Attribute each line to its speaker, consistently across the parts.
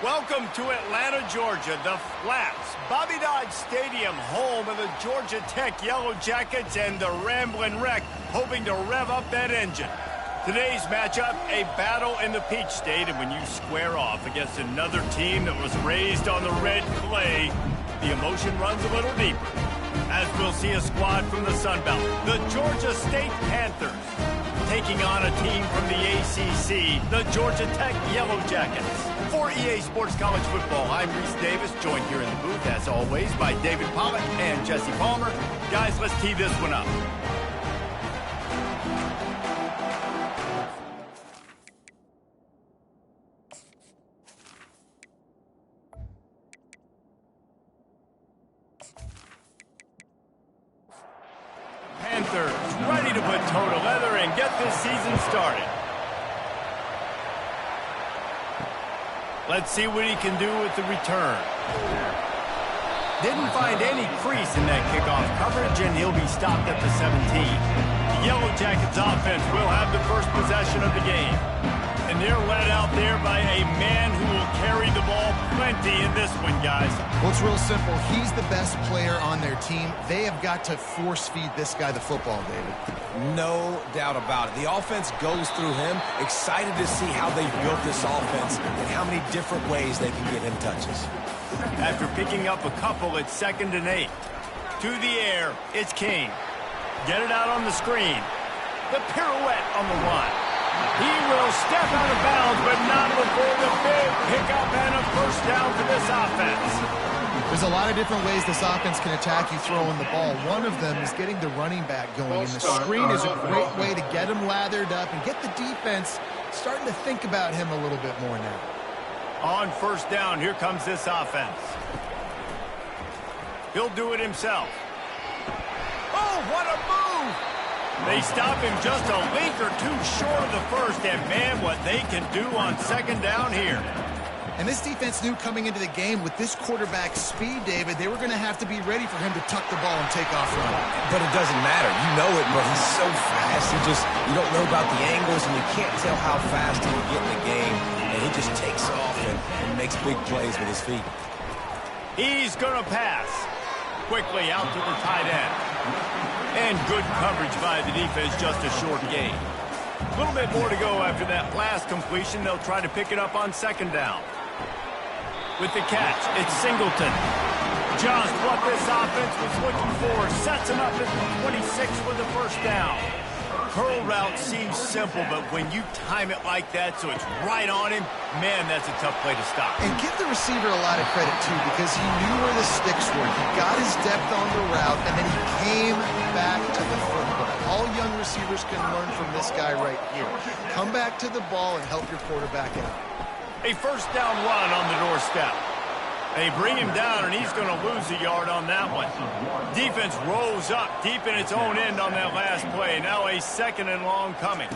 Speaker 1: Welcome to Atlanta, Georgia, the Flats, Bobby Dodd Stadium, home of the Georgia Tech Yellow Jackets and the Ramblin' Wreck, hoping to rev up that engine. Today's matchup, a battle in the Peach State, and when you square off against another team that was raised on the red clay, the emotion runs a little deeper. As we'll see a squad from the Sun Belt, the Georgia State Panthers, taking on a team from the ACC, the Georgia Tech Yellow Jackets. For EA Sports College Football, I'm Reese Davis, joined here in the booth, as always, by David Pollock and Jesse Palmer. Guys, let's tee this one up. Panthers ready to put toe to leather and get this season started. Let's see what he can do with the return. Didn't find any crease in that kickoff coverage, and he'll be stopped at the 17. The Yellow Jackets offense will have the first possession of the game. And they're led out there by a man who will carry the ball plenty in this one, guys.
Speaker 2: Well, it's real simple. He's the best player on their team. They have got to force-feed this guy the football, David.
Speaker 3: No doubt about it. The offense goes through him. Excited to see how they've built this offense and how many different ways they can get him touches.
Speaker 1: After picking up a couple, it's 2nd and 8. To the air, it's King. Get it out on the screen. The pirouette on the run. He will step out of bounds, but not before the big pickup and a first down for this offense.
Speaker 2: There's a lot of different ways this offense can attack you throwing the ball. One of them is getting the running back going, and the screen is a great way to get him lathered up and get the defense starting to think about him a little bit more now.
Speaker 1: On first down, here comes this offense. He'll do it himself. Oh, what a move! They stop him just a link or two short of the first, and man, what they can do on 2nd down here.
Speaker 2: And this defense knew coming into the game with this quarterback's speed, David, they were going to have to be ready for him to tuck the ball and take off running.
Speaker 3: But it doesn't matter. You know it, bro. He's so fast. You don't know about the angles, and you can't tell how fast he can get in the game. And he just takes off and makes big plays with his feet.
Speaker 1: He's going to pass. Quickly out to the tight end. And good coverage by the defense, just a short gain. A little bit more to go after that last completion. They'll try to pick it up on 2nd down. With the catch, it's Singleton. Just what this offense was looking for. Sets him up at the 26 for the first down. Curl route seems simple, but when you time it like that so it's right on him, man, that's a tough play to stop.
Speaker 2: And give the receiver a lot of credit, too, because he knew where the sticks were. He got his depth on the route, and then he came back to the football. All young receivers can learn from this guy right here. Come back to the ball and help your quarterback out.
Speaker 1: A first down run on the doorstep. They bring him down, and he's going to lose a yard on that one. Defense rolls up deep in its own end on that last play. Now a 2nd and long coming.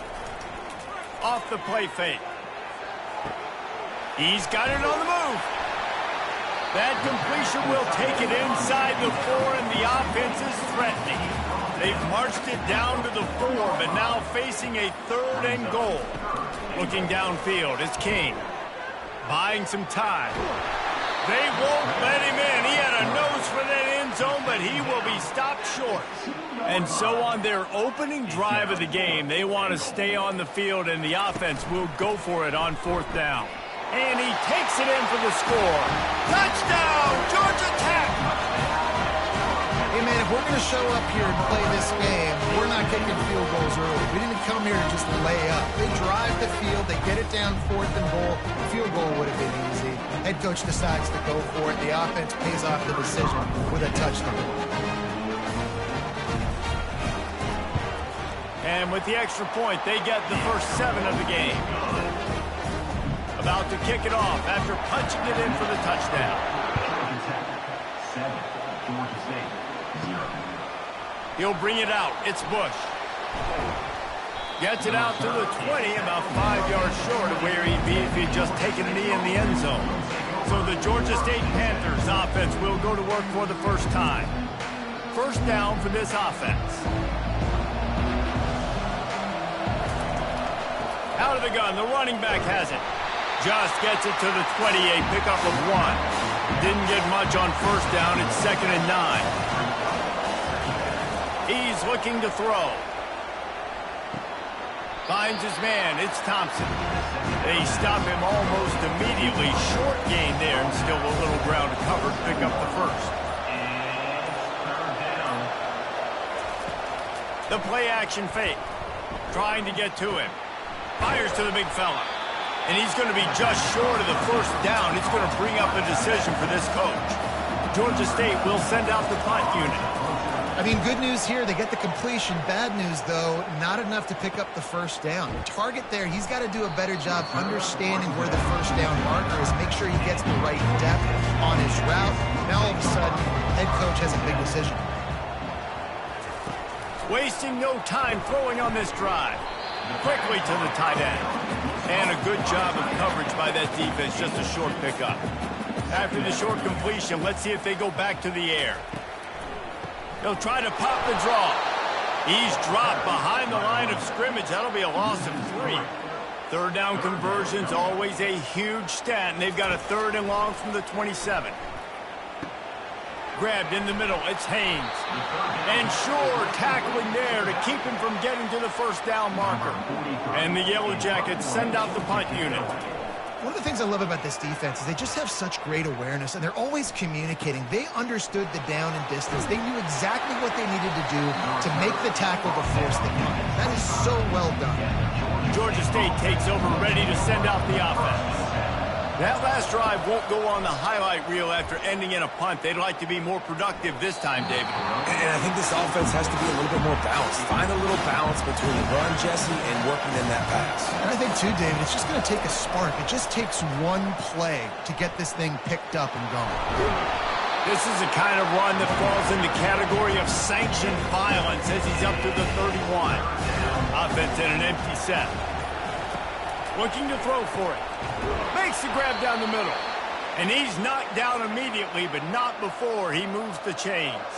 Speaker 1: Off the play fake. He's got it on the move. That completion will take it inside the 4, and the offense is threatening. They've marched it down to the 4, but now facing a 3rd and goal. Looking downfield, it's King. Buying some time. They won't let him in. He had a nose for that end zone, but he will be stopped short. And so on their opening drive of the game, they want to stay on the field, and the offense will go for it on 4th down. And he takes it in for the score. Touchdown, Georgia Tech!
Speaker 2: Hey, man, if we're going to show up here and play this game, we're not kicking field goals early. We didn't come here to just lay up. They drive the field. They get it down 4th and goal. Field goal would have been easy. Head coach decides to go for it. The offense pays off the decision with a touchdown.
Speaker 1: And with the extra point, they get the first 7 of the game. About to kick it off after punching it in for the touchdown. He'll bring it out. It's Bush. Gets it out to the 20, about 5 yards short of where he'd be if he'd just taken a knee in the end zone. So the Georgia State Panthers offense will go to work for the first time. First down for this offense. Out of the gun, the running back has it. Just gets it to the 28, pickup of 1. Didn't get much on first down. It's 2nd and 9. He's looking to throw. Finds his man. It's Thompson. They stop him almost immediately. Short gain there, and still a little ground to cover to pick up the first. The play action fake. Trying to get to him. Fires to the big fella. And he's going to be just short of the first down. It's going to bring up a decision for this coach. Georgia State will send out the punt unit.
Speaker 2: I mean, good news here. They get the completion. Bad news, though, not enough to pick up the first down. The target there, he's got to do a better job understanding where the first down marker is. Make sure he gets the right depth on his route. Now, all of a sudden, head coach has a big decision.
Speaker 1: Wasting no time throwing on this drive. Quickly to the tight end. And a good job of coverage by that defense. Just a short pickup. After the short completion, let's see if they go back to the air. They'll try to pop the draw. He's dropped behind the line of scrimmage. That'll be a loss of 3. Third down conversions, always a huge stat, and they've got a 3rd and long from the 27. Grabbed in the middle, it's Haynes. And sure, tackling there to keep him from getting to the first down marker. And the Yellow Jackets send out the punt unit.
Speaker 2: One of the things I love about this defense is they just have such great awareness, and they're always communicating. They understood the down and distance. They knew exactly what they needed to do to make the tackle to force the punt. That is so well done.
Speaker 1: Georgia State takes over, ready to send out the offense. That last drive won't go on the highlight reel after ending in a punt. They'd like to be more productive this time, David.
Speaker 3: And I think this offense has to be a little bit more balanced. Find a little balance between the run, Jesse, and working in that pass.
Speaker 2: And I think, too, David, it's just going to take a spark. It just takes one play to get this thing picked up and going.
Speaker 1: This is the kind of run that falls in the category of sanctioned violence as he's up to the 31. Offense in an empty set. Looking to throw for it. Makes the grab down the middle. And he's knocked down immediately, but not before he moves the chains.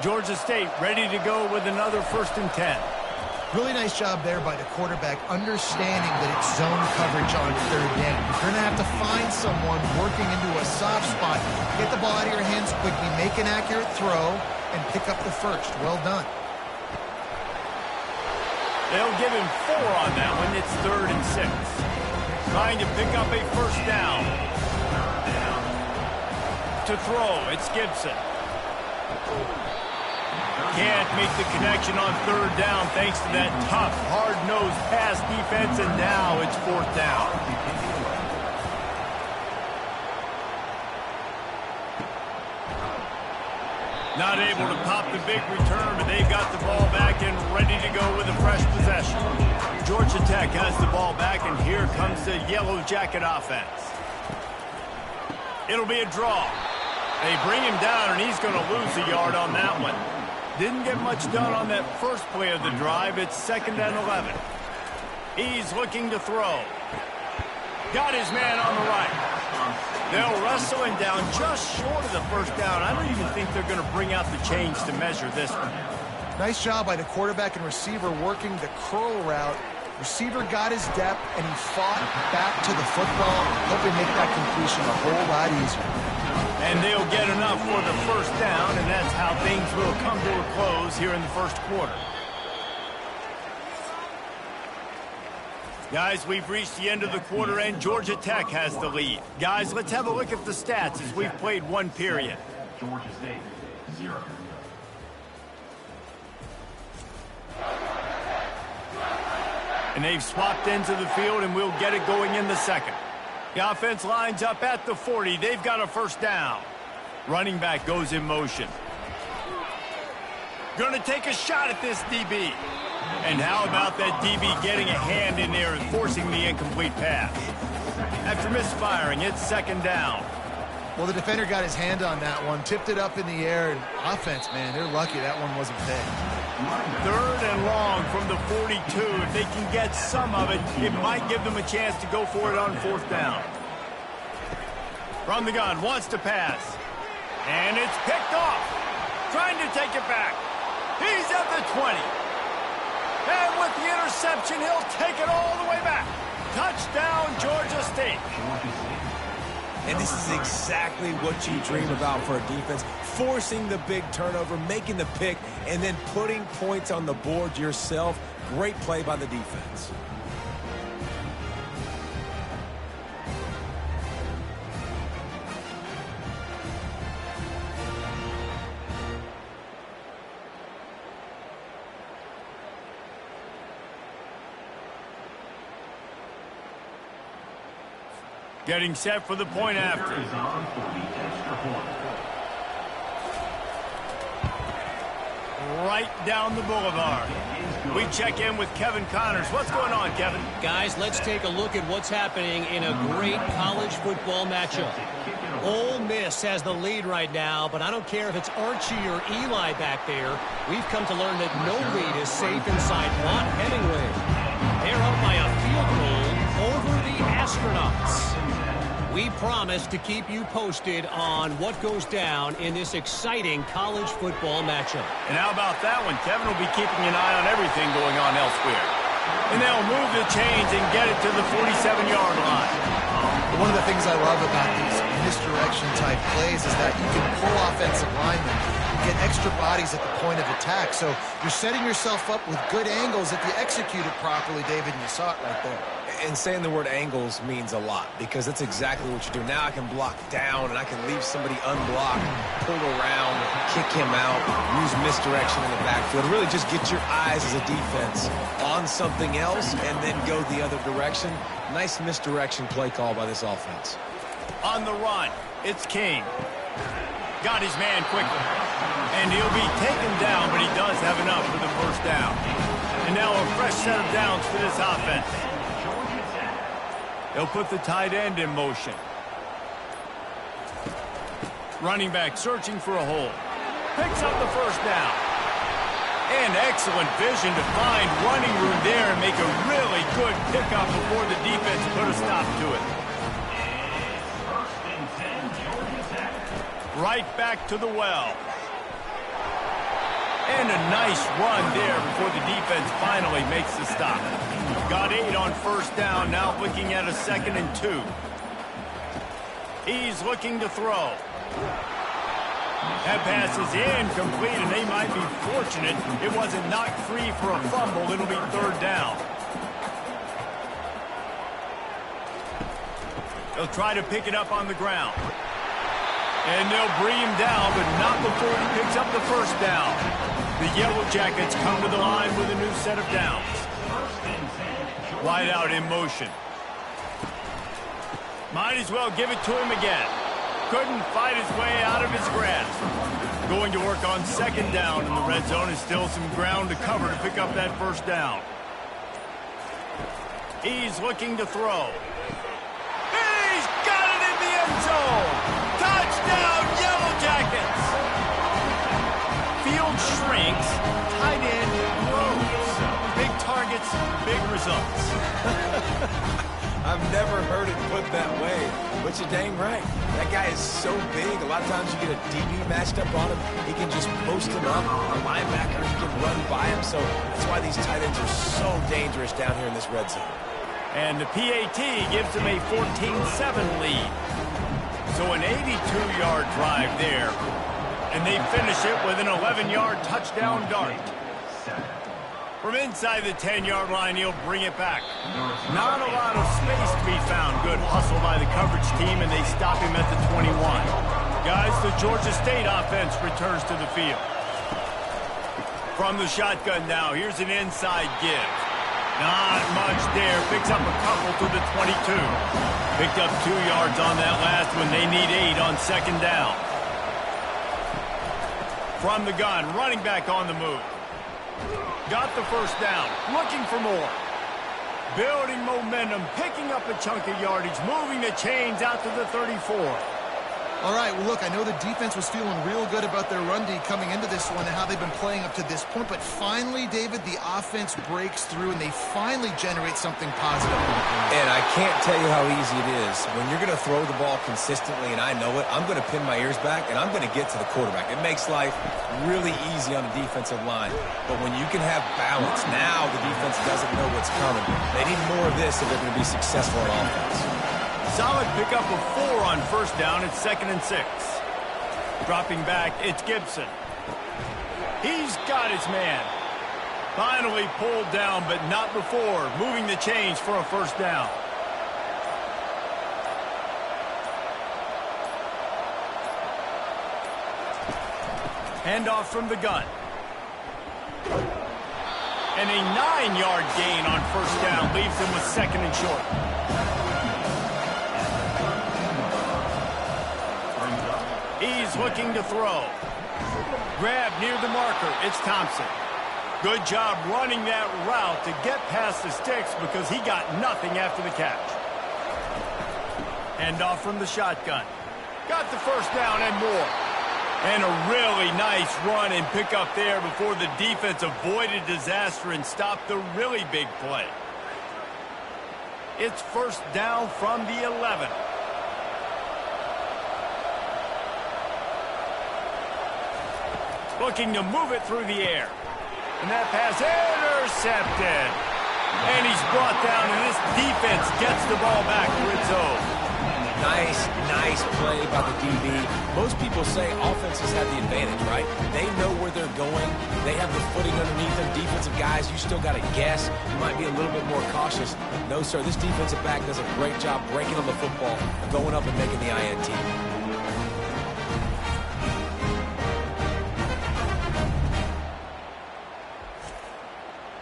Speaker 1: Georgia State ready to go with another 1st and 10.
Speaker 2: Really nice job there by the quarterback, understanding that it's zone coverage on 3rd down. You're going to have to find someone working into a soft spot, get the ball out of your hands quickly, make an accurate throw, and pick up the first. Well done.
Speaker 1: They'll give him 4 on that one. It's 3rd and 6. Trying to pick up a first down. To throw, it's Gibson. Can't make the connection on 3rd down thanks to that tough, hard-nosed pass defense, and now it's 4th down. Not able to pop the big return, but they've got the ball back and ready to go with a fresh possession. Georgia Tech has the ball back, and here comes the Yellow Jacket offense. It'll be a draw. They bring him down, and he's going to lose a yard on that one. Didn't get much done on that first play of the drive. It's 2nd and 11. He's looking to throw. Got his man on the right. They'll wrestle him down just short of the first down. I don't even think they're going to bring out the chains to measure this one.
Speaker 2: Nice job by the quarterback and receiver working the curl route. Receiver got his depth, and he fought back to the football, hoping to make that completion a whole lot easier.
Speaker 1: And they'll get enough for the first down, and that's how things will come to a close here in the first quarter. Guys, we've reached the end of the quarter, and Georgia Tech has the lead. Guys, let's have a look at the stats as we've played one period.
Speaker 4: Georgia State, 0.
Speaker 1: And they've swapped into the field, and we'll get it going in the second. The offense lines up at the 40. They've got a first down. Running back goes in motion. Going to take a shot at this DB. And how about that DB getting a hand in there and forcing the incomplete pass? After misfiring, it's 2nd down.
Speaker 2: Well, the defender got his hand on that one, tipped it up in the air, and offense, man, they're lucky that one wasn't big.
Speaker 1: 3rd and long from the 42. If they can get some of it, it might give them a chance to go for it on 4th down. From the gun, wants to pass. And it's picked off. Trying to take it back. He's at the 20. And with the interception, he'll take it all the way back. Touchdown, Georgia State.
Speaker 3: And this is exactly what you dream about for a defense. Forcing the big turnover, making the pick, and then putting points on the board yourself. Great play by the defense.
Speaker 1: Getting set for the point after. Right down the boulevard. We check in with Kevin Connors. What's going on, Kevin?
Speaker 5: Guys, let's take a look at what's happening in a great college football matchup. Ole Miss has the lead right now, but I don't care if it's Archie or Eli back there. We've come to learn that no lead is safe inside Mott Hemingway. They're up by a field goal over the Astronauts. We promise to keep you posted on what goes down in this exciting college football matchup.
Speaker 1: And how about that one? Kevin will be keeping an eye on everything going on elsewhere. And they'll move the chains and get it to the 47-yard line.
Speaker 2: One of the things I love about these misdirection type plays is that you can pull offensive linemen and get extra bodies at the point of attack. So you're setting yourself up with good angles if you execute it properly, David, and you saw it right there.
Speaker 3: And saying the word angles means a lot because that's exactly what you do. Now I can block down and I can leave somebody unblocked, pull around, kick him out, use misdirection in the backfield. Really just get your eyes as a defense on something else and then go the other direction. Nice misdirection play call by this offense.
Speaker 1: On the run, it's King. Got his man quickly. And he'll be taken down, but he does have enough for the first down. And now a fresh set of downs for this offense. They'll put the tight end in motion. Running back searching for a hole. Picks up the first down. And excellent vision to find running room there and make a really good pickup before the defense put a stop to it. Right back to the well. And a nice run there before the defense finally makes the stop. Got 8 on first down, now looking at a 2nd and 2. He's looking to throw. That pass is incomplete, and they might be fortunate it wasn't knocked free for a fumble. It'll be 3rd down. They'll try to pick it up on the ground. And they'll bring him down, but not before he picks up the first down. The Yellow Jackets come to the line with a new set of downs. Wide out in motion. Might as well give it to him again. Couldn't fight his way out of his grasp. Going to work on 2nd down, and the red zone is still some ground to cover to pick up that first down. He's looking to throw. He's got it in the end zone! Touchdown, Yellow Jackets! Field shrinks, tight end grows. Big targets, big results.
Speaker 3: I've never heard it put that way, but you're dang right. That guy is so big. A lot of times you get a DB matched up on him. He can just post him up. A linebacker, he can run by him. So that's why these tight ends are so dangerous down here in this red zone.
Speaker 1: And the PAT gives them a 14-7 lead. So an 82-yard drive there. And they finish it with an 11-yard touchdown dart. From inside the 10-yard line, he'll bring it back. Not a lot of space to be found. Good hustle by the coverage team, and they stop him at the 21. Guys, the Georgia State offense returns to the field. From the shotgun now, here's an inside give. Not much there. Picks up a couple to the 22. Picked up 2 yards on that last one. They need 8 on 2nd down. From the gun, running back on the move. Got the first down, looking for more. Building momentum, picking up a chunk of yardage, moving the chains out to the 34.
Speaker 2: All right, well, look, I know the defense was feeling real good about their run D coming into this one and how they've been playing up to this point, but finally, David, the offense breaks through and they finally generate something positive.
Speaker 3: And I can't tell you how easy it is. When you're going to throw the ball consistently, and I know it, I'm going to pin my ears back, and I'm going to get to the quarterback. It makes life really easy on the defensive line. But when you can have balance, now the defense doesn't know what's coming. They need more of this if they're going to be successful on offense.
Speaker 1: Solid pickup of 4 on first down. It's 2nd and 6. Dropping back, it's Gibson. He's got his man. Finally pulled down, but not before. Moving the chains for a first down. Handoff from the gun. And a 9-yard gain on first down leaves him with 2nd and short. He's looking to throw. Grab near the marker. It's Thompson. Good job running that route to get past the sticks because he got nothing after the catch. Handoff from the shotgun. Got the first down and more. And a really nice run and pick up there before the defense avoided disaster and stopped the really big play. It's first down from the 11. Looking to move it through the air. And that pass intercepted. And he's brought down, and this defense gets the ball back to its own.
Speaker 3: Nice play by the DB. Most people say offenses have the advantage, right? They know where they're going. They have the footing underneath them. Defensive guys, you still got to guess. You might be a little bit more cautious. No, sir, this defensive back does a great job breaking on the football, going up and making the INT.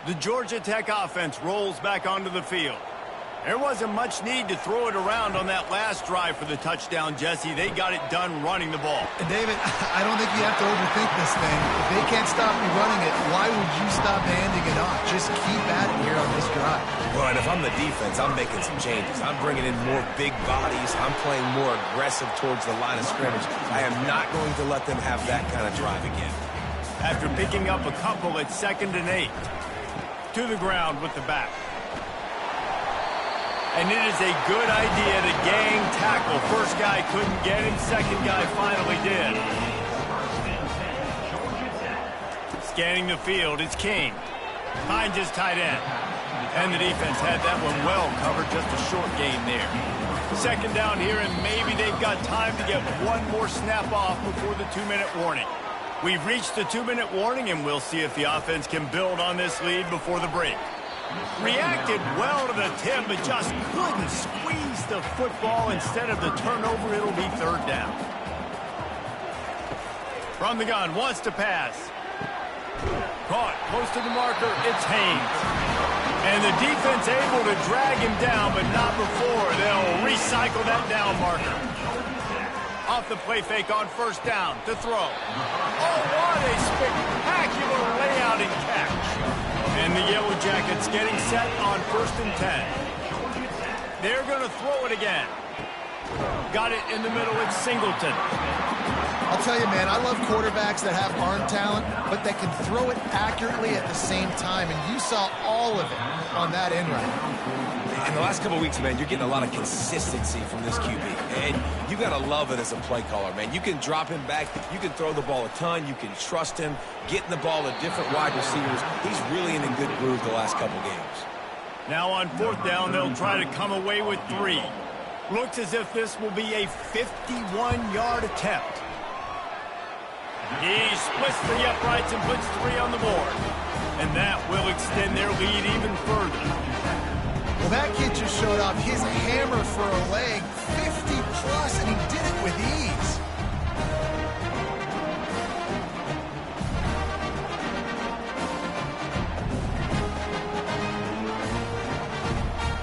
Speaker 1: The Georgia Tech offense rolls back onto the field. There wasn't much need to throw it around on that last drive for the touchdown, Jesse. They got it done running the ball.
Speaker 2: And David, I don't think you have to overthink this thing. If they can't stop me running it, why would you stop handing it off? Just keep at it here on this drive.
Speaker 3: Well, and if I'm the defense, I'm making some changes. I'm bringing in more big bodies. I'm playing more aggressive towards the line of scrimmage. I am not going to let them have that kind of drive again.
Speaker 1: After picking up a couple, it's 2nd and 8. To the ground with the back. And it is a good idea to gang tackle. First guy couldn't get him. Second guy finally did. Scanning the field, it's King. Finds his tight end. And the defense had that one well covered. Just a short gain there. 2nd down here, and maybe they've got time to get one more snap off before the 2-minute warning. We've reached the 2-minute warning, and we'll see if the offense can build on this lead before the break. Reacted well to the tip, but just couldn't squeeze the football. Instead of the turnover, it'll be 3rd down. From the gun, wants to pass. Caught, close to the marker, it's Haynes. And the defense able to drag him down, but not before. They'll recycle that down marker. Off the play fake on first down to throw. Oh, what a spectacular layout and catch. And the Yellow Jackets getting set on 1st and 10. They're going to throw it again. Got it in the middle. It's Singleton.
Speaker 2: I'll tell you, man, I love quarterbacks that have arm talent, but that can throw it accurately at the same time. And you saw all of it on that end right.
Speaker 3: In the last couple of weeks, man, you're getting a lot of consistency from this QB. And you got to love it as a play caller, man. You can drop him back. You can throw the ball a ton. You can trust him. Getting the ball to different wide receivers. He's really in a good groove the last couple games.
Speaker 1: Now on 4th down, they'll try to come away with 3. Looks as if this will be a 51-yard attempt. He splits the uprights and puts 3 on the board. And that will extend their lead even further.
Speaker 2: Well, that kid just showed off his hammer for a leg, 50-plus, and he did it with ease.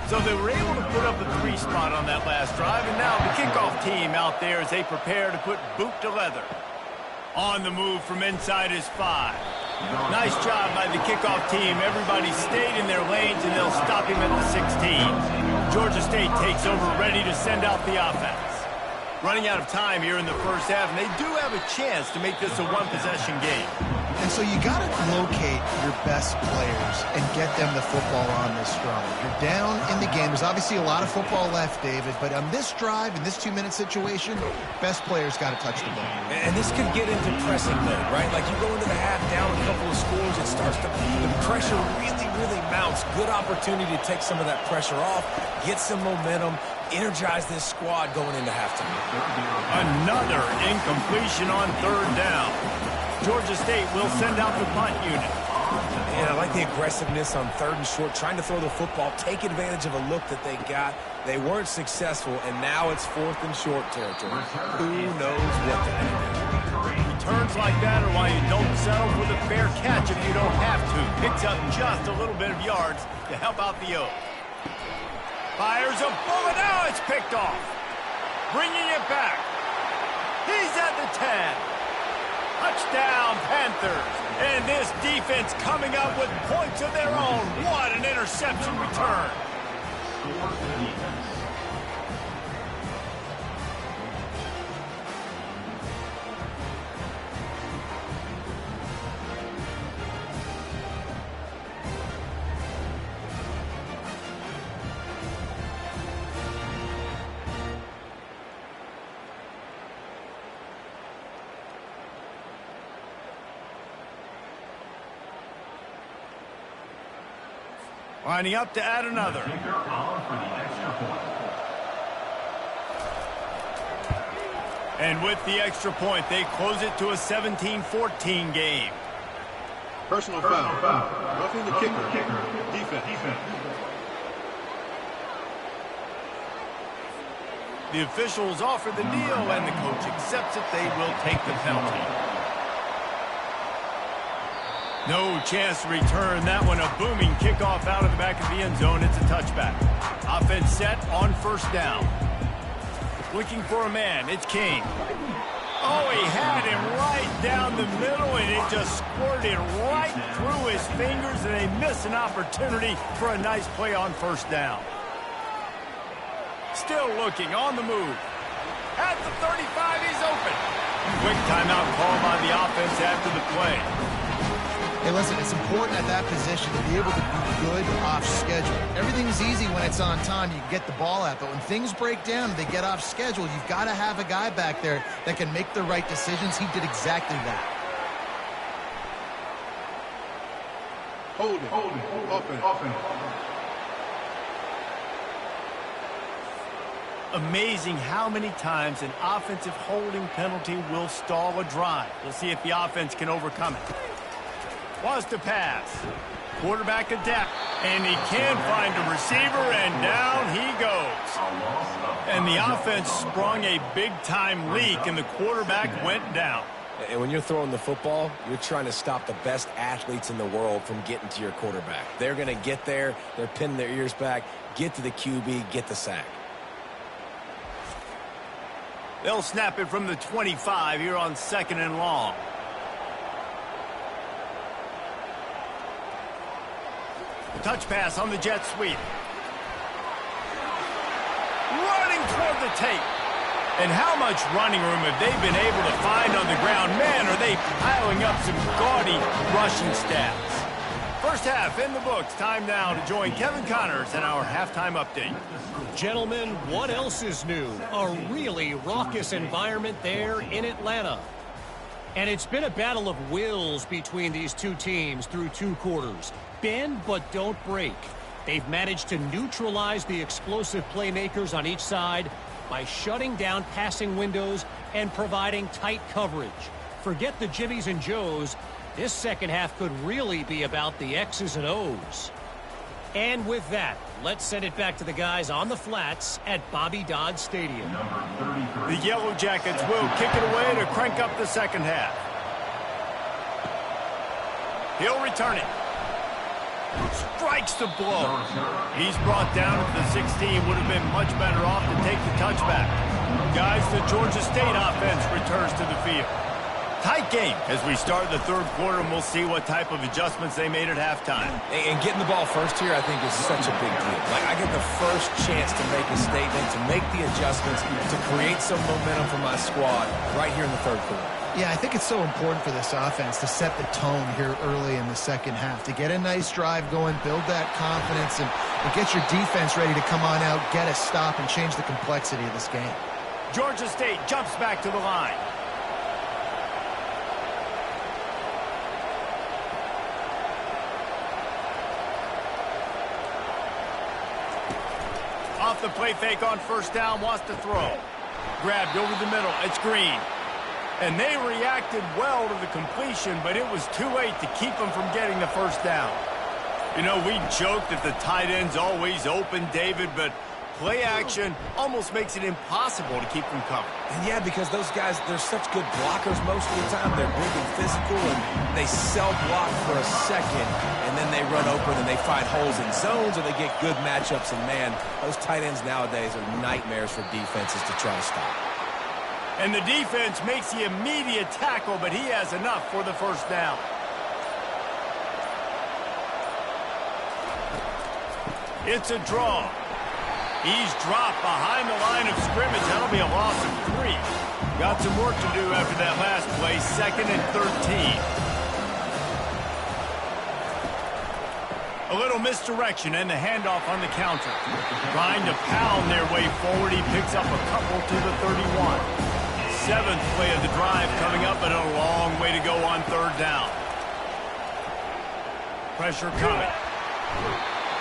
Speaker 1: So they were able to put up a 3 spot on that last drive, and now the kickoff team out there as they prepare to put boot to leather. On the move from inside his 5. Nice job by the kickoff team. Everybody stayed in their lanes, and they'll stop him at the 16. Georgia State takes over, ready to send out the offense. Running out of time here in the first half, and they do have a chance to make this a one-possession game.
Speaker 2: And so you got to locate your best players and get them the football on this drive. You're down in the game. There's obviously a lot of football left, David, but on this drive, in this 2-minute situation, best players got to touch the ball.
Speaker 3: And this could get into pressing mode, right? Like you go into the half down a couple of scores, it starts to, the pressure really mounts. Good opportunity to take some of that pressure off, get some momentum, energize this squad going into halftime.
Speaker 1: Another incompletion on third down. Georgia State will send out the punt unit.
Speaker 3: And I like the aggressiveness on third and short, trying to throw the football, take advantage of a look that they got. They weren't successful, and now it's fourth and short territory. Who knows what they're going to do?
Speaker 1: Returns like that are why you don't settle for the fair catch if you don't have to. Picks up just a little bit of yards to help out the Oaks. Fires a bullet. Now it's picked off. Bringing it back. He's at the 10. Touchdown, Panthers. And this defense coming up with points of their own. What an interception return. Lining up to add another. And with the extra point, they close it to a 17-14 game.
Speaker 6: Personal foul. Roughing the kicker. Defense.
Speaker 1: The officials offer the deal, and the coach accepts it. They will take the penalty. No chance to return that one. A booming kickoff out of the back of the end zone. It's a touchback. Offense set on first down. Looking for a man. It's King. Oh, he had him right down the middle, and it just squirted right through his fingers, and they miss an opportunity for a nice play on first down. Still looking on the move. At the 35, he's open. Quick timeout call by the offense after the play.
Speaker 2: Hey, listen, it's important at that position to be able to be good off schedule. Everything's easy when it's on time. You can get the ball out. But when things break down, they get off schedule. You've got to have a guy back there that can make the right decisions. He did exactly that.
Speaker 6: Hold it. Offense.
Speaker 1: Amazing how many times an offensive holding penalty will stall a drive. We'll see if the offense can overcome it. Was to pass. Quarterback adapt. And he can find a receiver, and down he goes. And the offense sprung a big-time leak, and the quarterback went down.
Speaker 3: And when you're throwing the football, you're trying to stop the best athletes in the world from getting to your quarterback. They're going to get there. They're pinning their ears back, get to the QB, get the sack.
Speaker 1: They'll snap it from the 25 here on 2nd and long. Touch pass on the jet sweep. Running toward the tape. And how much running room have they been able to find on the ground? Man, are they piling up some gaudy rushing stats. First half in the books. Time now to join Kevin Connors in our halftime update.
Speaker 5: Gentlemen, what else is new? A really raucous environment there in Atlanta. And it's been a battle of wills between these two teams through 2 quarters. Bend but don't break. They've managed to neutralize the explosive playmakers on each side by shutting down passing windows and providing tight coverage. Forget the Jimmies and Joes. This second half could really be about the X's and O's. And with that, let's send it back to the guys on the flats at Bobby Dodd Stadium.
Speaker 1: The Yellow Jackets will kick it away to crank up the second half. He'll return it. Strikes the blow. He's brought down to the 16. Would have been much better off to take the touchback. Guys, the Georgia State offense returns to the field. Tight game as we start the third quarter, and we'll see what type of adjustments they made at halftime.
Speaker 3: And getting the ball first here, I think, is such a big deal. Like, I get the first chance to make a statement, to make the adjustments, to create some momentum for my squad right here in the third quarter.
Speaker 2: Yeah, I think it's so important for this offense to set the tone here early in the second half, to get a nice drive going, build that confidence, and get your defense ready to come on out, get a stop, and change the complexity of this game.
Speaker 1: Georgia State jumps back to the line. Off the play fake on first down, wants to throw. Grabbed over the middle, it's Green. And they reacted well to the completion, but it was too late to keep them from getting the first down. You know, we joked that the tight end's always open, David, but play action almost makes it impossible to keep them covered.
Speaker 3: And yeah, because those guys, they're such good blockers most of the time. They're big and physical, and they self-block for a second, and then they run open and they find holes in zones, or they get good matchups. And, man, those tight ends nowadays are nightmares for defenses to try to stop.
Speaker 1: And the defense makes the immediate tackle, but he has enough for the first down. It's a draw. He's dropped behind the line of scrimmage. That'll be a loss of 3. Got some work to do after that last play. 2nd and 13. A little misdirection and the handoff on the counter. Trying to pound their way forward. He picks up a couple to the 31. 7th play of the drive coming up, but a long way to go on third down. Pressure coming.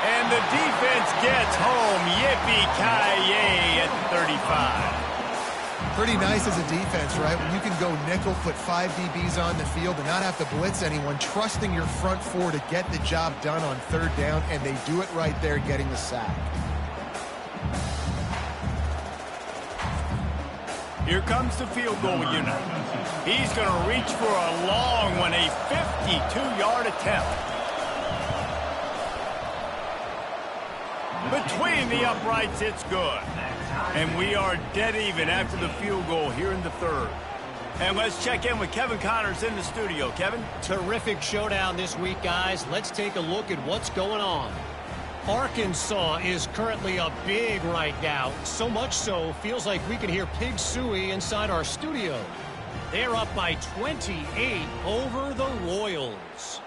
Speaker 1: And the defense gets home. Yippee-ki-yay at the 35.
Speaker 2: Pretty nice as a defense, right? When you can go nickel, put 5 DBs on the field and not have to blitz anyone, trusting your front 4 to get the job done on third down, and they do it right there, getting the sack.
Speaker 1: Here comes the field goal unit. He's going to reach for a long one, a 52-yard attempt. Between the uprights, it's good. And we are dead even after the field goal here in the third. And let's check in with Kevin Connors in the studio. Kevin?
Speaker 5: Terrific showdown this week, guys. Let's take a look at what's going on. Arkansas is currently up big right now. So much so, feels like we can hear Pig Suey inside our studio. They're up by 28 over the Royals.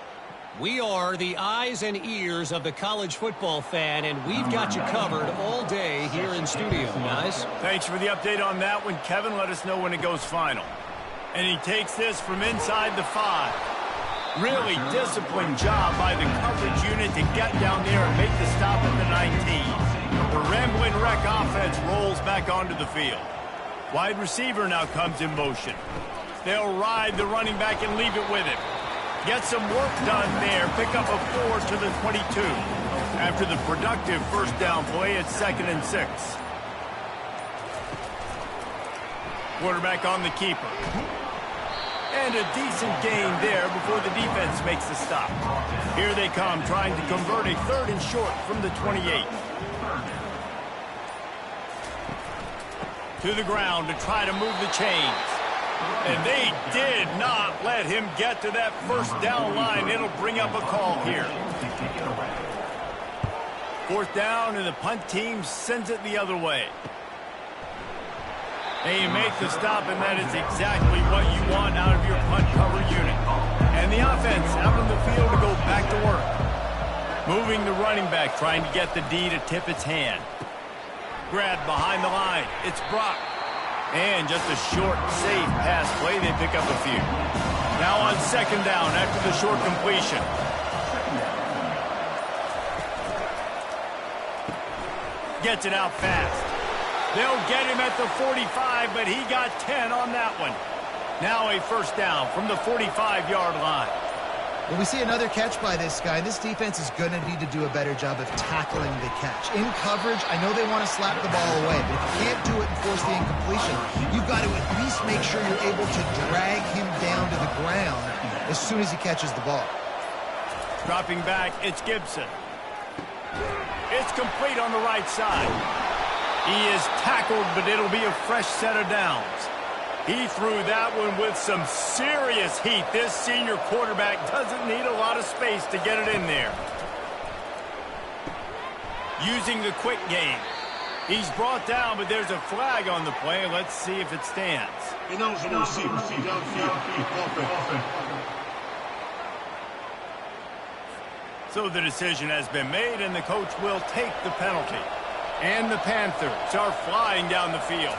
Speaker 5: We are the eyes and ears of the college football fan, and we've got you covered all day here in studio, guys.
Speaker 1: Thanks for the update on that one, Kevin. Let us know when it goes final. And he takes this from inside the 5. Really disciplined job by the coverage unit to get down there and make the stop at the 19. The Ramblin' Wreck offense rolls back onto the field. Wide receiver now comes in motion. They'll ride the running back and leave it with him. Get some work done there. Pick up a 4 to the 22. After the productive first down play, it's 2nd and 6. Quarterback on the keeper. And a decent gain there before the defense makes the stop. Here they come, trying to convert a 3rd and short from the 28. To the ground to try to move the chains. And they did not let him get to that first down line. It'll bring up a call here. 4th down, and the punt team sends it the other way. They make the stop, and that is exactly what you want out of your punt cover unit. And the offense out on the field to go back to work. Moving the running back, trying to get the D to tip its hand. Grabbed behind the line. It's Brock. And just a short, safe pass play. They pick up a few. Now on 2nd down after the short completion. Gets it out fast. They'll get him at the 45, but he got 10 on that one. Now a first down from the 45-yard line.
Speaker 2: Well, we see another catch by this guy. This defense is going to need to do a better job of tackling the catch. In coverage, I know they want to slap the ball away, but if you can't do it and force the incompletion, you've got to at least make sure you're able to drag him down to the ground as soon as he catches the ball.
Speaker 1: Dropping back, it's Gibson. It's complete on the right side. He is tackled, but it'll be a fresh set of downs. He threw that one with some serious heat. This senior quarterback doesn't need a lot of space to get it in there. Using the quick game. He's brought down, but there's a flag on the play. Let's see if it stands. So the decision has been made, and the coach will take the penalty. And the Panthers are flying down the field.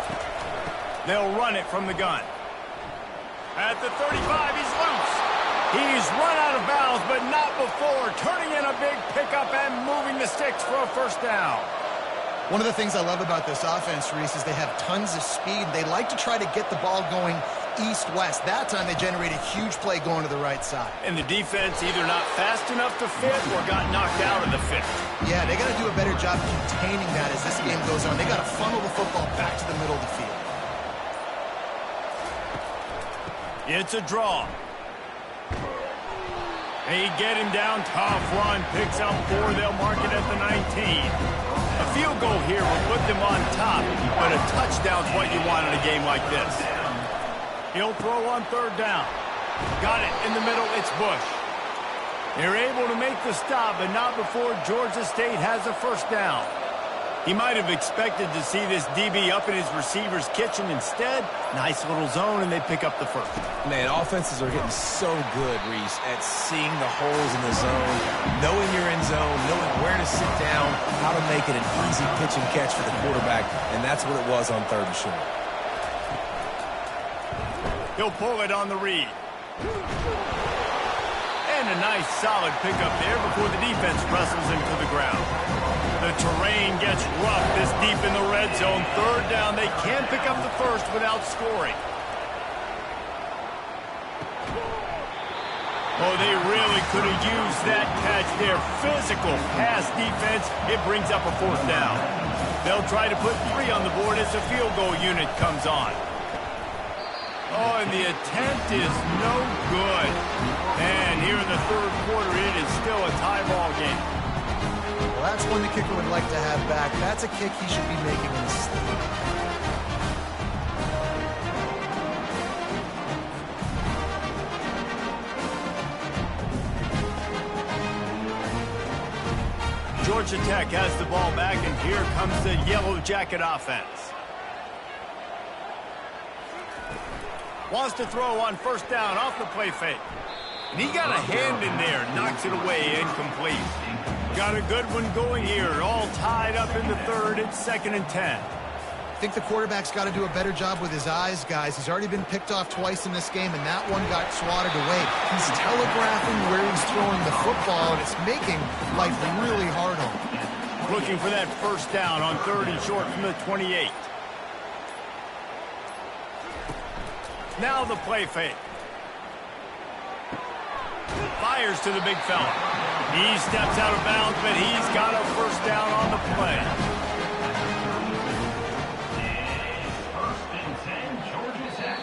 Speaker 1: They'll run it from the gun. At the 35, he's loose. He's run out of bounds, but not before turning in a big pickup and moving the sticks for a first down.
Speaker 2: One of the things I love about this offense, Reese, is they have tons of speed. They like to try to get the ball going east-west. That time they generate a huge play going to the right side.
Speaker 1: And the defense either not fast enough to fit or got knocked out of the fit.
Speaker 2: Yeah, they got to do a better job containing that as this game goes on. They got to funnel the football back to the middle of the field.
Speaker 1: It's a draw. They get him down, tough run, picks up 4, they'll mark it at the 19. A field goal here will put them on top, but a touchdown's what you want in a game like this. He'll throw on third down. Got it in the middle, it's Bush. They're able to make the stop, but not before Georgia State has a first down. He might have expected to see this DB up in his receiver's kitchen. Instead, nice little zone, and they pick up the first.
Speaker 3: Man, offenses are getting so good, Reese, at seeing the holes in the zone, knowing you're in zone, knowing where to sit down, how to make it an easy pitch and catch for the quarterback, and that's what it was on third and short.
Speaker 1: He'll pull it on the read. And a nice solid pickup there before the defense wrestles him to the ground. The terrain gets rough this deep in the red zone. Third down, they can pick up the first without scoring. Oh, they really could have used that catch there. Physical pass defense. It brings up a fourth down. They'll try to put 3 on the board as the field goal unit comes on. Oh, and the attempt is no good. And here in the third quarter, it is still a tie ball game.
Speaker 2: Well, that's one the kicker would like to have back. That's a kick he should be making in his sleep.
Speaker 1: Georgia Tech has the ball back, and here comes the Yellow Jacket offense. Wants to throw on first down off the play fake. And he got a hand in there, knocks it away, incomplete. Got a good one going here, all tied up in the third. It's 2nd and 10.
Speaker 2: I think the quarterback's got to do a better job with his eyes, guys. He's already been picked off twice in this game, and that one got swatted away. He's telegraphing where he's throwing the football, and it's making life really hard on him.
Speaker 1: Looking for that first down on 3rd and short from the 28. Now the play fake. Fires to the big fella. He steps out of bounds, but he's got a first down on the play.
Speaker 4: First and 10, Georgia Tech.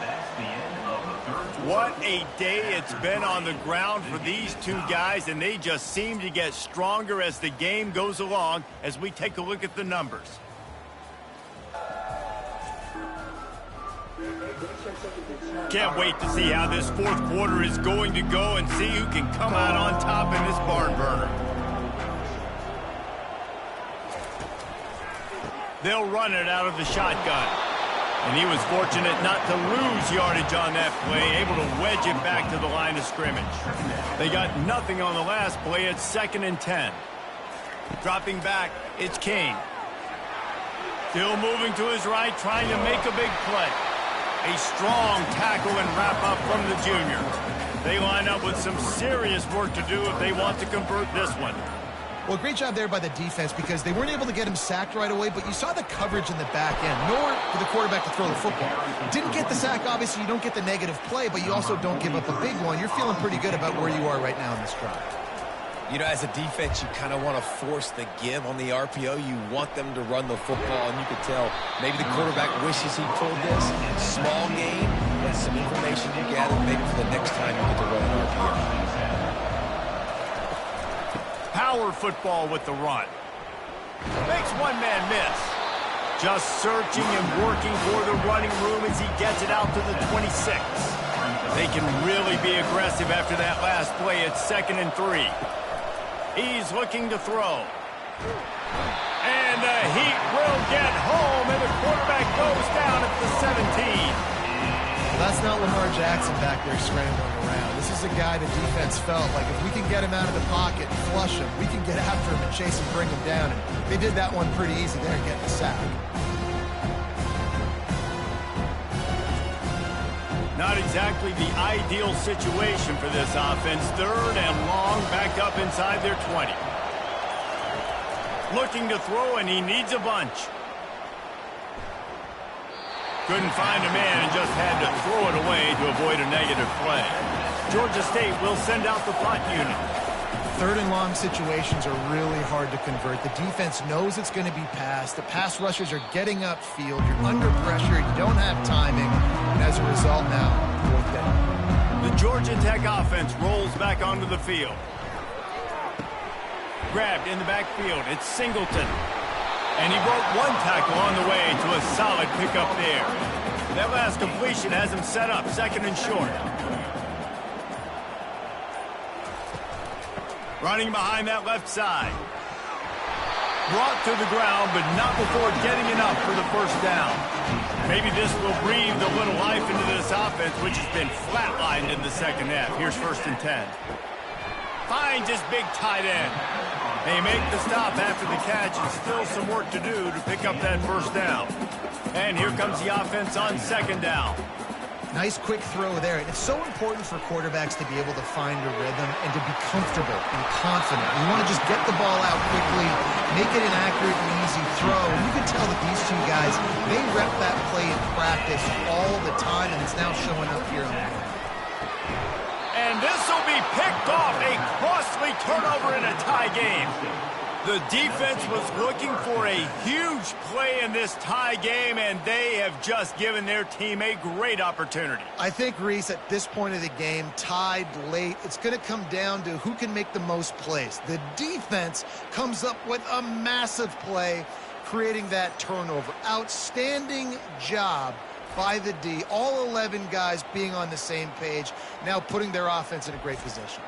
Speaker 4: That's the end of the third quarter.
Speaker 1: What a day it's been on the ground for these two guys, and they just seem to get stronger as the game goes along as we take a look at the numbers. Can't wait to see how this fourth quarter is going to go and see who can come out on top in this barn burner. They'll run it out of the shotgun. And he was fortunate not to lose yardage on that play, able to wedge it back to the line of scrimmage. They got nothing on the last play. It's 2nd and 10. Dropping back, it's Kane. Still moving to his right, trying to make a big play. A strong tackle and wrap-up from the junior. They line up with some serious work to do if they want to convert this one.
Speaker 2: Well, great job there by the defense because they weren't able to get him sacked right away, but you saw the coverage in the back end. Nor for the quarterback to throw the football. Didn't get the sack, obviously you don't get the negative play, but you also don't give up a big one. You're feeling pretty good about where you are right now in this drive.
Speaker 3: You know, as a defense, you kind of want to force the give on the RPO. You want them to run the football, and you could tell maybe the quarterback wishes he pulled this. Small game, but some information you gather maybe for the next time you get to run an RPO.
Speaker 1: Power football with the run. Makes one man miss. Just searching and working for the running room as he gets it out to the 26. They can really be aggressive after that last play. It's 2nd and 3. He's looking to throw. And the Heat will get home, and the quarterback goes down at the 17.
Speaker 2: That's not Lamar Jackson back there scrambling around. This is a guy the defense felt like if we can get him out of the pocket and flush him, we can get after him and chase him, bring him down. And they did that one pretty easy there, getting the sack.
Speaker 1: Not exactly the ideal situation for this offense. 3rd and long, back up inside their 20. Looking to throw, and he needs a bunch. Couldn't find a man and just had to throw it away to avoid a negative play. Georgia State will send out the punt unit.
Speaker 2: 3rd and long situations are really hard to convert. The defense knows it's going to be passed. The pass rushers are getting upfield. You're under pressure. You don't have timing. And as a result now, 4th down.
Speaker 1: The Georgia Tech offense rolls back onto the field. Grabbed in the backfield. It's Singleton. And he broke one tackle on the way to a solid pickup there. That last completion has him set up 2nd and short. Running behind that left side. Brought to the ground, but not before getting enough for the 1st down. Maybe this will breathe a little life into this offense, which has been flatlined in the 2nd half. Here's 1st and 10. Finds his big tight end. They make the stop after the catch, and still some work to do to pick up that 1st down. And here comes the offense on 2nd down.
Speaker 2: Nice quick throw there. And it's so important for quarterbacks to be able to find a rhythm and to be comfortable and confident. You want to just get the ball out quickly, make it an accurate and easy throw. And you can tell that these two guys, they rep that play in practice all the time, and it's now showing up here on the field.
Speaker 1: And this will be picked off, a costly turnover in a tie game. The defense was looking for a huge play in this tie game, and they have just given their team a great opportunity.
Speaker 2: I think, Reese, at this point of the game, tied late, it's going to come down to who can make the most plays. The defense comes up with a massive play, creating that turnover. Outstanding job by the D. All 11 guys being on the same page, now putting their offense in a great position.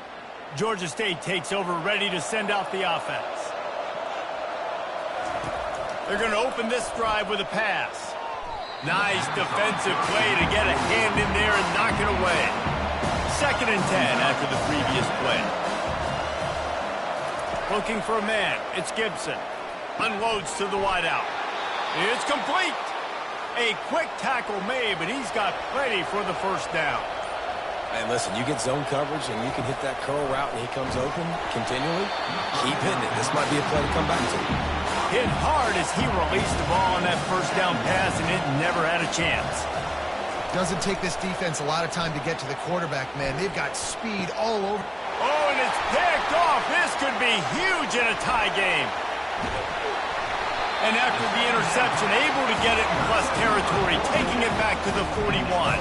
Speaker 1: Georgia State takes over, ready to send out the offense. They're going to open this drive with a pass. Nice defensive play to get a hand in there and knock it away. 2nd and 10 after the previous play. Looking for a man. It's Gibson. Unloads to the wideout. It's complete. A quick tackle made, but he's got plenty for the 1st down.
Speaker 3: And listen, you get zone coverage and you can hit that curl route and he comes open continually. Keep hitting it. This might be a play to come back to.
Speaker 1: Hit hard as he released the ball on that 1st down pass, and it never had a chance.
Speaker 2: Doesn't take this defense a lot of time to get to the quarterback, man. They've got speed all over.
Speaker 1: Oh, and it's picked off. This could be huge in a tie game. And after the interception, able to get it in plus territory, taking it back to the 41.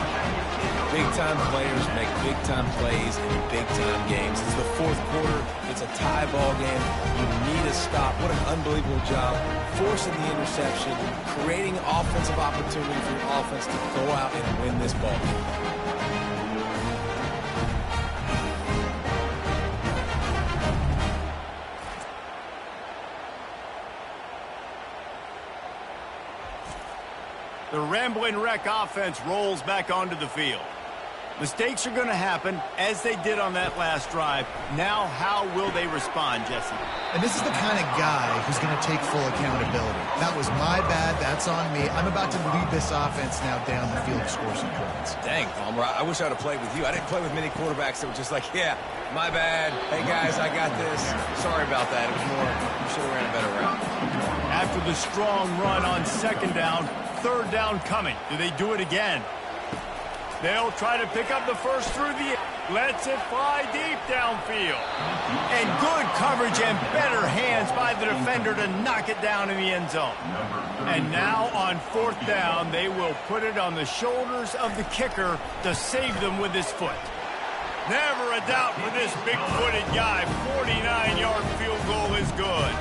Speaker 3: Big-time players make big-time plays in big-time games. It's the 4th quarter. It's a tie ball game. You need a stop. What an unbelievable job. Forcing the interception, creating offensive opportunity for your offense to go out and win this ball game.
Speaker 1: The Ramblin' Wreck offense rolls back onto the field. Mistakes are going to happen, as they did on that last drive. Now, how will they respond, Jesse?
Speaker 2: And this is the kind of guy who's going to take full accountability. That was my bad. That's on me. I'm about to lead this offense now down the field to score some points.
Speaker 3: Dang, Palmer, I wish I would have played with you. I didn't play with many quarterbacks that were just like, yeah, my bad. Hey, guys, I got this. Sorry about that. It was more, you should have ran a better route.
Speaker 1: After the strong run on 2nd down, 3rd down coming. Do they do it again? They'll try to pick up the 1st through the air. Lets it fly deep downfield. And good coverage and better hands by the defender to knock it down in the end zone. And now on 4th down, they will put it on the shoulders of the kicker to save them with his foot. Never a doubt for this big-footed guy. 49-yard field goal is good.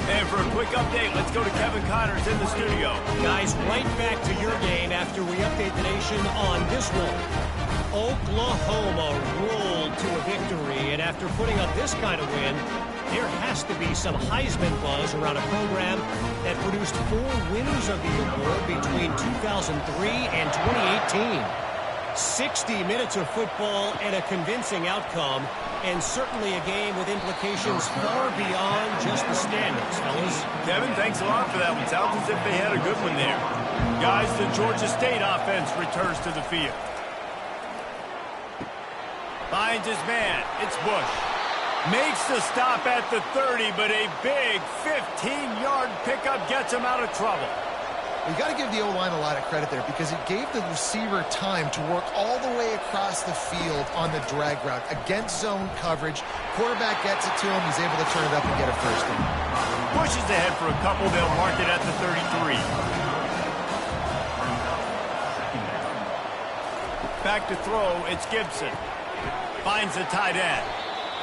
Speaker 1: And for a quick update, let's go to Kevin Connors in the studio.
Speaker 5: Guys, right back to your game after we update the nation on this one. Oklahoma rolled to a victory, and after putting up this kind of win, there has to be some Heisman buzz around a program that produced 4 winners of the award between 2003 and 2018. 60 minutes of football and a convincing outcome, and certainly a game with implications far beyond just the standings, fellas.
Speaker 1: Kevin, thanks a lot for that one. Sounds as if they had a good one there. Guys, the Georgia State offense returns to the field. Finds his man. It's Bush. Makes the stop at the 30, but a big 15-yard pickup gets him out of trouble.
Speaker 2: You got to give the O-line a lot of credit there because it gave the receiver time to work all the way across the field on the drag route against zone coverage. Quarterback gets it to him. He's able to turn it up and get a first down.
Speaker 1: Pushes ahead for a couple. They'll mark it at the 33. Back to throw. It's Gibson. Finds the tight end.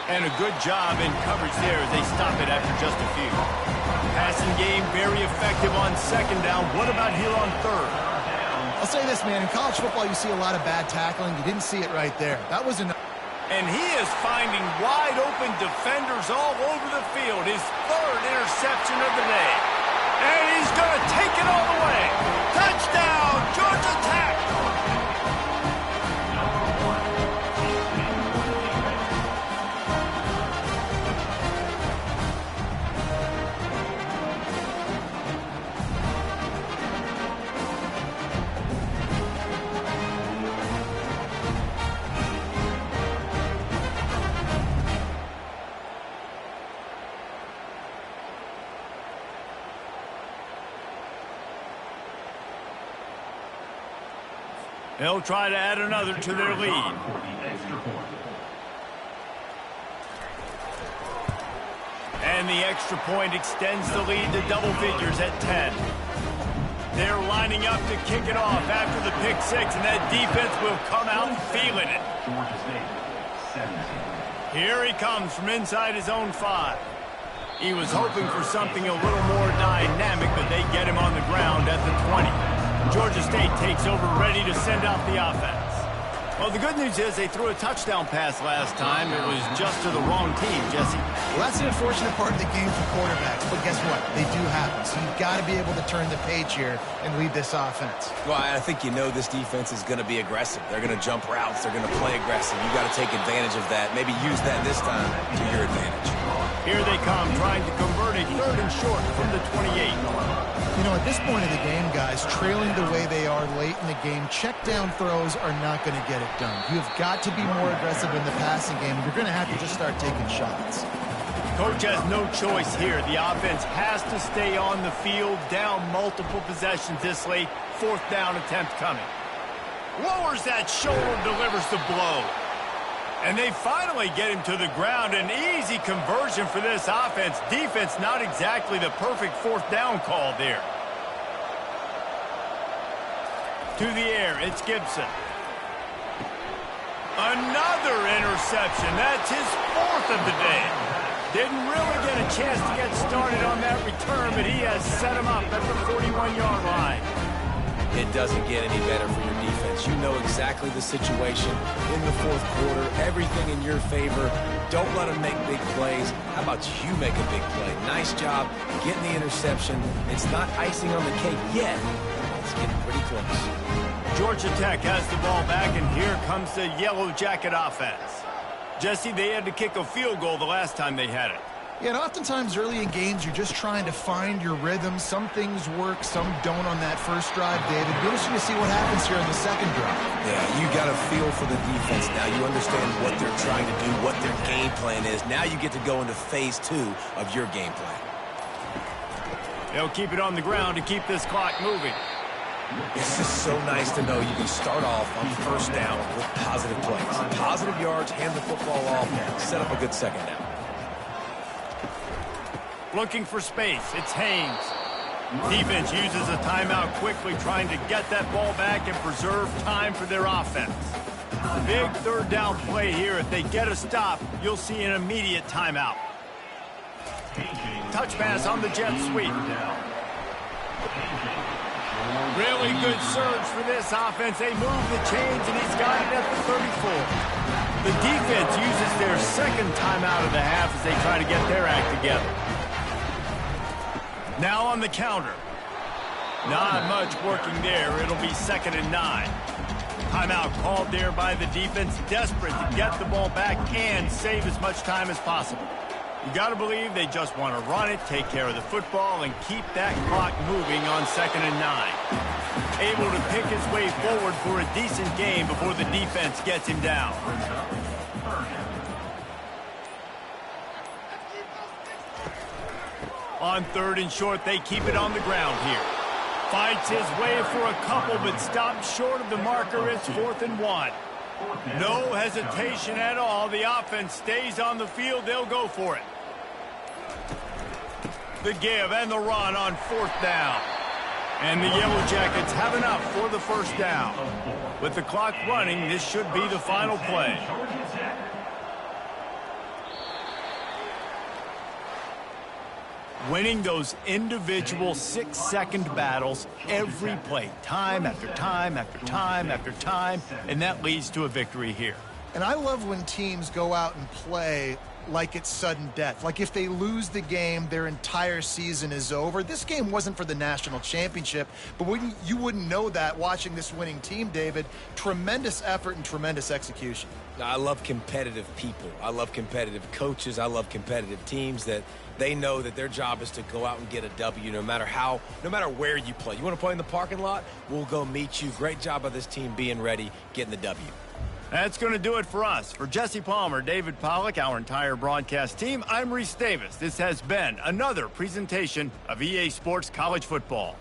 Speaker 1: And a good job in coverage there as they stop it after just a few. Passing game very effective on second down. What about here on third?
Speaker 2: I'll say this, man. In college football, you see a lot of bad tackling. You didn't see it right there. That was enough.
Speaker 1: And he is finding wide open defenders all over the field. His 3rd interception of the day. And he's going to take it all the way. Touchdown, Georgia Tech. They'll try to add another to their lead. And the extra point extends the lead to double figures at 10. They're lining up to kick it off after the pick 6, and that defense will come out feeling it. Here he comes from inside his own 5. He was hoping for something a little more dynamic, but they get him on the ground at the 20. Georgia State takes over, ready to send out the offense. Well, the good news is they threw a touchdown pass last time. It was just to the wrong team, Jesse.
Speaker 2: Well, that's the unfortunate part of the game for quarterbacks, but guess what? They do happen. So you've got to be able to turn the page here and lead this offense.
Speaker 3: Well, I think you know this defense is going to be aggressive. They're going to jump routes. They're going to play aggressive. You got to take advantage of that. Maybe use that this time to your advantage.
Speaker 1: Here they come, trying to convert a 3rd and short from the 28.
Speaker 2: You know, at this point of the game, guys, trailing the way they are late in the game, check down throws are not going to get it done. You've got to be more aggressive in the passing game. You're going to have to just start taking shots.
Speaker 1: Coach has no choice here. The offense has to stay on the field, down multiple possessions this late. 4th down attempt coming. Lowers that shoulder, delivers the blow. And they finally get him to the ground. An easy conversion for this offense. Defense not exactly the perfect 4th down call there. To the air, it's Gibson. Another interception. That's his 4th of the day. Didn't really get a chance to get started on that return, but he has set him up at the 41-yard line.
Speaker 3: It doesn't get any better for your defense. You know exactly the situation in the 4th quarter. Everything in your favor. Don't let them make big plays. How about you make a big play? Nice job getting the interception. It's not icing on the cake yet. It's getting pretty close.
Speaker 1: Georgia Tech has the ball back, and here comes the Yellow Jacket offense. Jesse, they had to kick a field goal the last time they had it.
Speaker 2: Yeah, and oftentimes early in games, you're just trying to find your rhythm. Some things work, some don't on that first drive, David. Be interesting to see what happens here in the second drive.
Speaker 3: Yeah, you got a feel for the defense now. You understand what they're trying to do, what their game plan is. Now you get to go into phase 2 of your game plan.
Speaker 1: They'll keep it on the ground to keep this clock moving.
Speaker 3: It's just so nice to know you can start off on 1st down with positive plays. Positive yards, hand the football off, set up a good second down.
Speaker 1: Looking for space. It's Haynes. Defense uses a timeout quickly, trying to get that ball back and preserve time for their offense. Big third down play here. If they get a stop, you'll see an immediate timeout. Touch pass on the jet sweep. Really good surge for this offense. They move the chains, and he's got it at the 34. The defense uses their second timeout of the half as they try to get their act together. Now on the counter. Not much working there. It'll be 2nd and 9. Timeout called there by the defense, desperate to get the ball back and save as much time as possible. You got to believe they just want to run it, take care of the football, and keep that clock moving on 2nd and 9. Able to pick his way forward for a decent game before the defense gets him down. On 3rd and short, they keep it on the ground here. Fights his way for a couple, but stops short of the marker. It's 4th and 1. No hesitation at all. The offense stays on the field. They'll go for it. The give and the run on 4th down. And the Yellow Jackets have enough for the first down. With the clock running, this should be the final play. Winning those individual 6-second battles every play, time after time after time after time, and that leads to a victory here.
Speaker 2: And I love when teams go out and play like it's sudden death. Like if they lose the game, their entire season is over. This game wasn't for the national championship, but you wouldn't know that watching this winning team, David. Tremendous effort and tremendous execution.
Speaker 3: I love competitive people. I love competitive coaches. I love competitive teams that they know that their job is to go out and get a W no matter where you play. You want to play in the parking lot? We'll go meet you. Great job by this team being ready, getting the W.
Speaker 1: That's going to do it for us. For Jesse Palmer, David Pollack, our entire broadcast team, I'm Reese Davis. This has been another presentation of EA Sports College Football.